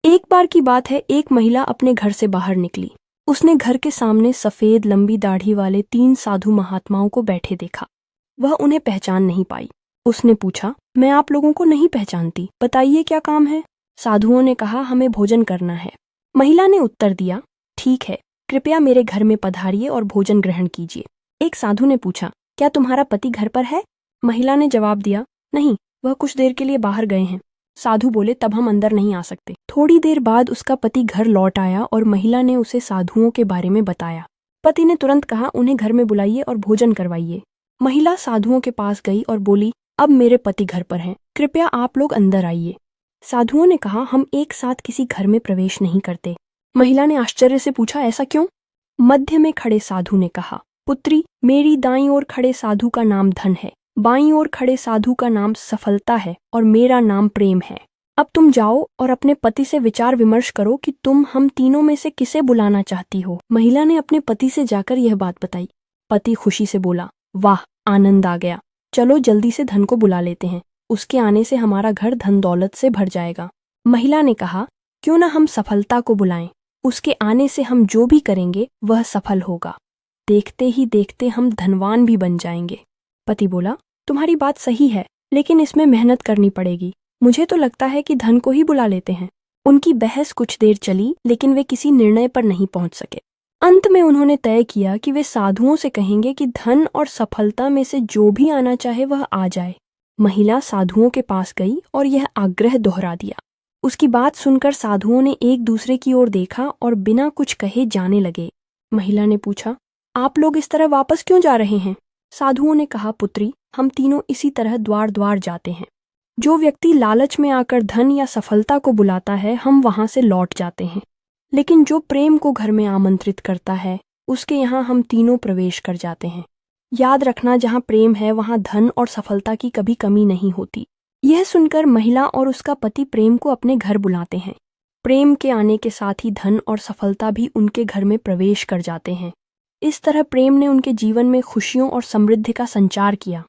एक बार की बात है, एक महिला अपने घर से बाहर निकली। उसने घर के सामने सफेद लंबी दाढ़ी वाले 3 साधु महात्माओं को बैठे देखा। वह उन्हें पहचान नहीं पाई। उसने पूछा, मैं आप लोगों को नहीं पहचानती, बताइए क्या काम है। साधुओं ने कहा, हमें भोजन करना है। महिला ने उत्तर दिया, ठीक है, कृपया मेरे घर में पधारिए और भोजन ग्रहण कीजिए। एक साधु ने पूछा, क्या तुम्हारा पति घर पर है? महिला ने जवाब दिया, नहीं, वह कुछ देर के लिए बाहर गए हैं। साधु बोले, तब हम अंदर नहीं आ सकते। थोड़ी देर बाद उसका पति घर लौट आया और महिला ने उसे साधुओं के बारे में बताया। पति ने तुरंत कहा, उन्हें घर में बुलाइए और भोजन करवाइए। महिला साधुओं के पास गई और बोली, अब मेरे पति घर पर हैं, कृपया आप लोग अंदर आइए। साधुओं ने कहा, हम एक साथ किसी घर में प्रवेश नहीं करते। महिला ने आश्चर्य से पूछा, ऐसा क्यों? मध्य में खड़े साधु ने कहा, पुत्री, मेरी दाईं ओर खड़े साधु का नाम धन है, बाईं ओर खड़े साधु का नाम सफलता है और मेरा नाम प्रेम है। अब तुम जाओ और अपने पति से विचार विमर्श करो कि तुम हम तीनों में से किसे बुलाना चाहती हो। महिला ने अपने पति से जाकर यह बात बताई। पति खुशी से बोला, वाह, आनंद आ गया, चलो जल्दी से धन को बुला लेते हैं, उसके आने से हमारा घर धन दौलत से भर जाएगा। महिला ने कहा, क्यों ना हम सफलता को बुलाएं, उसके आने से हम जो भी करेंगे वह सफल होगा, देखते ही देखते हम धनवान भी बन जाएंगे। पति बोला, तुम्हारी बात सही है, लेकिन इसमें मेहनत करनी पड़ेगी। मुझे तो लगता है कि धन को ही बुला लेते हैं। उनकी बहस कुछ देर चली, लेकिन वे किसी निर्णय पर नहीं पहुंच सके। अंत में उन्होंने तय किया कि वे साधुओं से कहेंगे कि धन और सफलता में से जो भी आना चाहे वह आ जाए। महिला साधुओं के पास गई और यह आग्रह दोहरा दिया। उसकी बात सुनकर साधुओं ने एक दूसरे की ओर देखा और बिना कुछ कहे जाने लगे। महिला ने पूछा, आप लोग इस तरह वापस क्यों जा रहे हैं? साधुओं ने कहा, पुत्री, हम तीनों इसी तरह द्वार द्वार जाते हैं। जो व्यक्ति लालच में आकर धन या सफलता को बुलाता है, हम वहां से लौट जाते हैं, लेकिन जो प्रेम को घर में आमंत्रित करता है, उसके यहाँ हम तीनों प्रवेश कर जाते हैं। याद रखना, जहाँ प्रेम है वहाँ धन और सफलता की कभी कमी नहीं होती। यह सुनकर महिला और उसका पति प्रेम को अपने घर बुलाते हैं। प्रेम के आने के साथ ही धन और सफलता भी उनके घर में प्रवेश कर जाते हैं। इस तरह प्रेम ने उनके जीवन में खुशियों और समृद्धि का संचार किया।